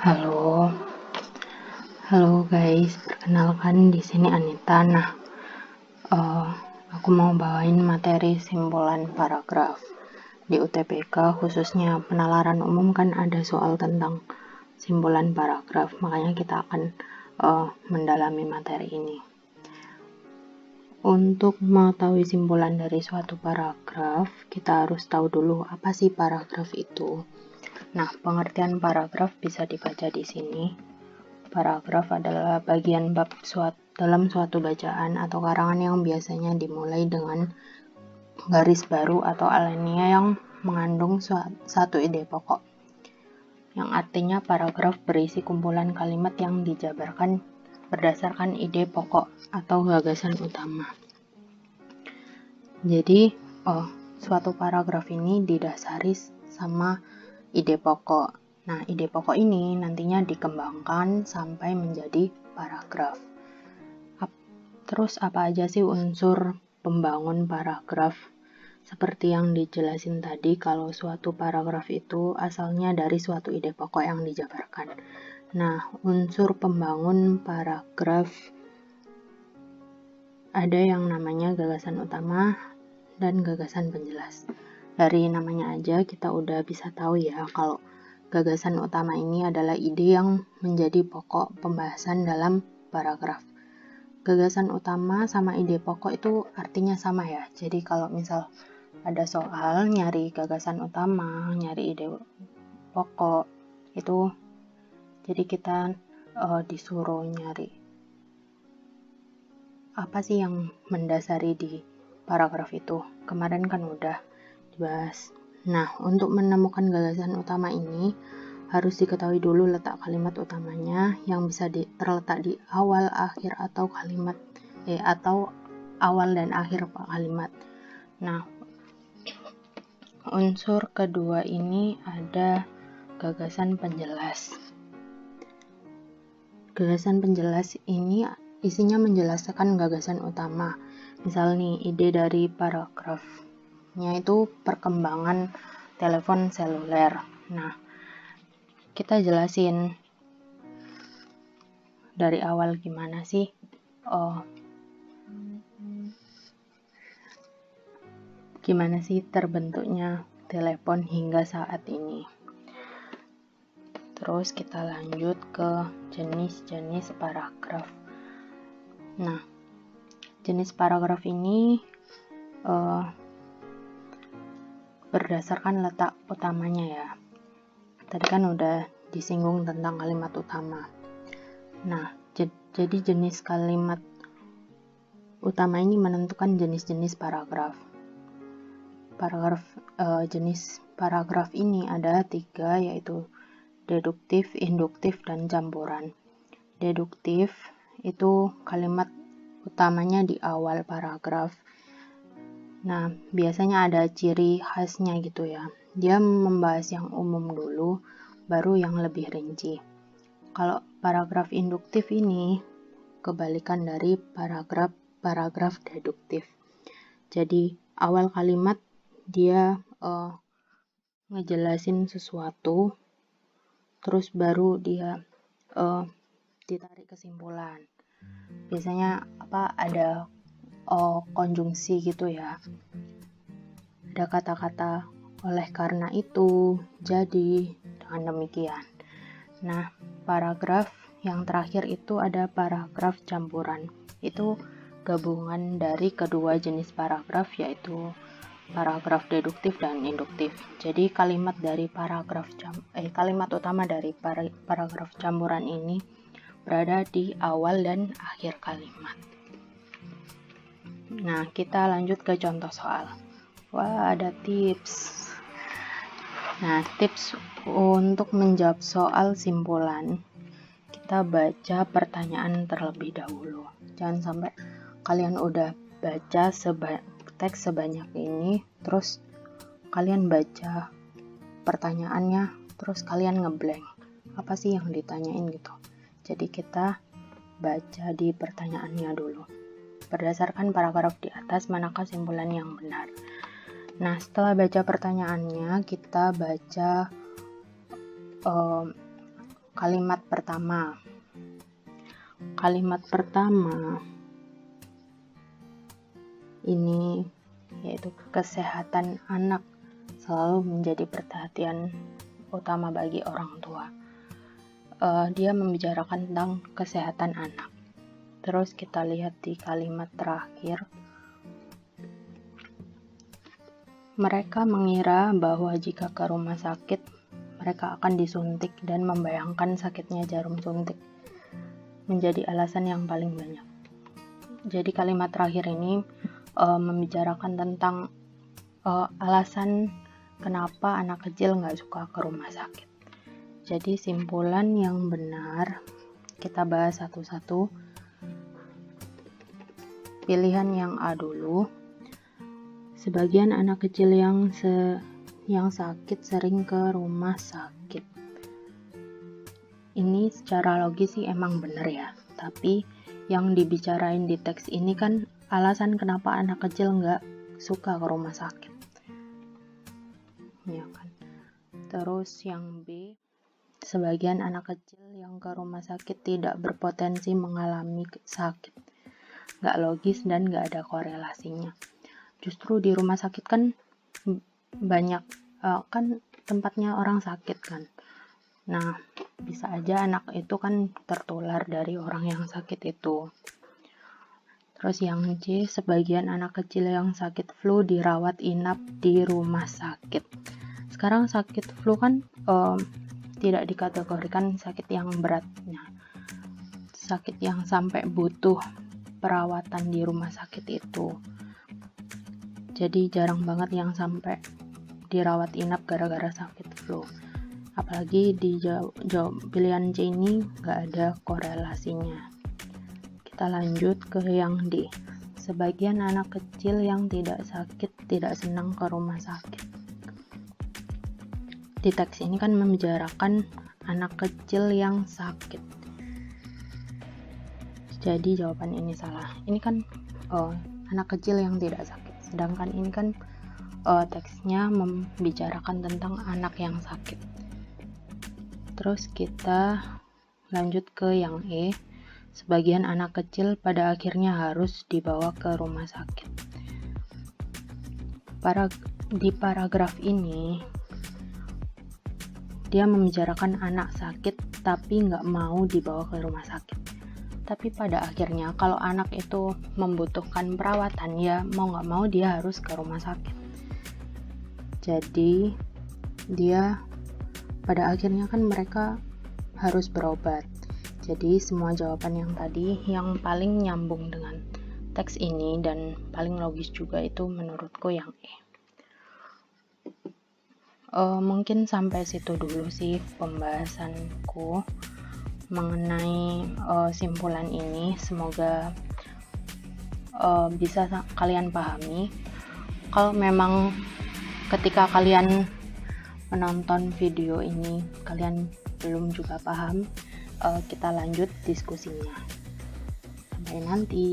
Halo, halo guys, perkenalkan di sini Anita. Eh, aku mau bawain materi simpulan paragraf di UTBK, khususnya penalaran umum kan ada soal tentang simpulan paragraf, makanya kita akan mendalami materi ini. Untuk mengetahui simpulan dari suatu paragraf, kita harus tahu dulu apa sih paragraf itu. Nah, pengertian paragraf bisa dibaca di sini. Paragraf adalah bagian bab dalam suatu bacaan atau karangan yang biasanya dimulai dengan garis baru atau alinea yang mengandung satu ide pokok, yang artinya paragraf berisi kumpulan kalimat yang dijabarkan berdasarkan ide pokok atau gagasan utama. Jadi, suatu paragraf ini didasari sama ide pokok. Nah, ide pokok ini nantinya dikembangkan sampai menjadi paragraf. Terus apa aja sih unsur pembangun paragraf? Seperti yang dijelasin tadi, kalau suatu paragraf itu asalnya dari suatu ide pokok yang dijabarkan. Nah, unsur pembangun paragraf ada yang namanya gagasan utama dan gagasan penjelas. Dari namanya aja kita udah bisa tahu ya kalau gagasan utama ini adalah ide yang menjadi pokok pembahasan dalam paragraf. Gagasan utama sama ide pokok itu artinya sama ya. Jadi kalau misal ada soal nyari gagasan utama, nyari ide pokok, itu jadi kita disuruh nyari apa sih yang mendasari di paragraf itu. Kemarin kan udah dibahas. Nah, untuk menemukan gagasan utama ini harus diketahui dulu letak kalimat utamanya yang bisa terletak di awal, akhir atau awal dan akhir kalimat. Nah, unsur kedua ini ada gagasan penjelas. Gagasan penjelas ini isinya menjelaskan gagasan utama. Misal nih, ide dari paragrafnya itu perkembangan telepon seluler. Nah, kita jelasin dari awal gimana sih terbentuknya telepon hingga saat ini. Terus kita lanjut ke jenis-jenis paragraf. Nah, jenis paragraf ini berdasarkan letak utamanya ya. Tadi kan udah disinggung tentang kalimat utama. Nah, jadi jenis kalimat utama ini menentukan jenis-jenis paragraf. Jenis paragraf ini ada 3, yaitu deduktif, induktif, dan campuran. Deduktif itu kalimat utamanya di awal paragraf. Nah, biasanya ada ciri khasnya gitu ya. Dia membahas yang umum dulu, baru yang lebih rinci. Kalau paragraf induktif ini kebalikan dari paragraf deduktif. Jadi, awal kalimat dia ngejelasin sesuatu, terus baru dia ditarik kesimpulan. Biasanya ada konjungsi gitu ya. Ada kata-kata oleh karena itu, jadi, dengan demikian. Nah, paragraf yang terakhir itu ada paragraf campuran. Itu gabungan dari kedua jenis paragraf, yaitu paragraf deduktif dan induktif. Jadi kalimat utama dari paragraf campuran ini berada di awal dan akhir kalimat. Nah, kita lanjut ke contoh soal. Wah, ada tips. Nah, tips untuk menjawab soal simpulan, kita baca pertanyaan terlebih dahulu. Jangan sampai kalian udah baca teks sebanyak ini, terus kalian baca pertanyaannya, terus kalian ngeblank. Apa sih yang ditanyain gitu. Jadi kita baca di pertanyaannya dulu. Berdasarkan paragraf di atas, manakah simpulan yang benar? Nah, setelah baca pertanyaannya, kita baca kalimat pertama. Kalimat pertama ini yaitu kesehatan anak selalu menjadi perhatian utama bagi orang tua. Dia membicarakan tentang kesehatan anak. Terus kita lihat di kalimat terakhir, mereka mengira bahwa jika ke rumah sakit mereka akan disuntik dan membayangkan sakitnya jarum suntik menjadi alasan yang paling banyak. Jadi kalimat terakhir ini membicarakan tentang alasan kenapa anak kecil nggak suka ke rumah sakit. Jadi simpulan yang benar kita bahas satu-satu. Pilihan yang A dulu. Sebagian anak kecil yang sakit sering ke rumah sakit. Ini secara logis sih emang benar ya. Tapi yang dibicarain di teks ini kan alasan kenapa anak kecil nggak suka ke rumah sakit. Ya kan. Terus yang B, sebagian anak kecil yang ke rumah sakit tidak berpotensi mengalami sakit. Nggak logis dan nggak ada korelasinya. Justru di rumah sakit kan banyak kan tempatnya orang sakit kan. Nah, bisa aja anak itu kan tertular dari orang yang sakit itu. Terus yang C, sebagian anak kecil yang sakit flu dirawat inap di rumah sakit. Sekarang sakit flu kan tidak dikategorikan sakit yang berat. Nah, sakit yang sampai butuh perawatan di rumah sakit itu. Jadi jarang banget yang sampai dirawat inap gara-gara sakit flu. Apalagi di pilihan C ini nggak ada korelasinya. Kita lanjut ke yang D. Sebagian anak kecil yang tidak sakit tidak senang ke rumah sakit. Di teks ini kan membicarakan anak kecil yang sakit. Jadi jawaban ini salah. Ini kan anak kecil yang tidak sakit. Sedangkan ini kan teksnya membicarakan tentang anak yang sakit. Terus kita lanjut ke yang E. Sebagian anak kecil pada akhirnya harus dibawa ke rumah sakit. Di paragraf ini dia membicarakan anak sakit tapi nggak mau dibawa ke rumah sakit. Tapi pada akhirnya kalau anak itu membutuhkan perawatan, ya mau nggak mau dia harus ke rumah sakit. Jadi dia pada akhirnya kan mereka harus berobat. Jadi semua jawaban yang tadi yang paling nyambung dengan teks ini dan paling logis juga itu menurutku yang E. Mungkin sampai situ dulu sih pembahasanku mengenai simpulan ini. Semoga bisa kalian pahami. Kalau memang ketika kalian menonton video ini kalian belum juga paham, kita lanjut diskusinya. Sampai nanti.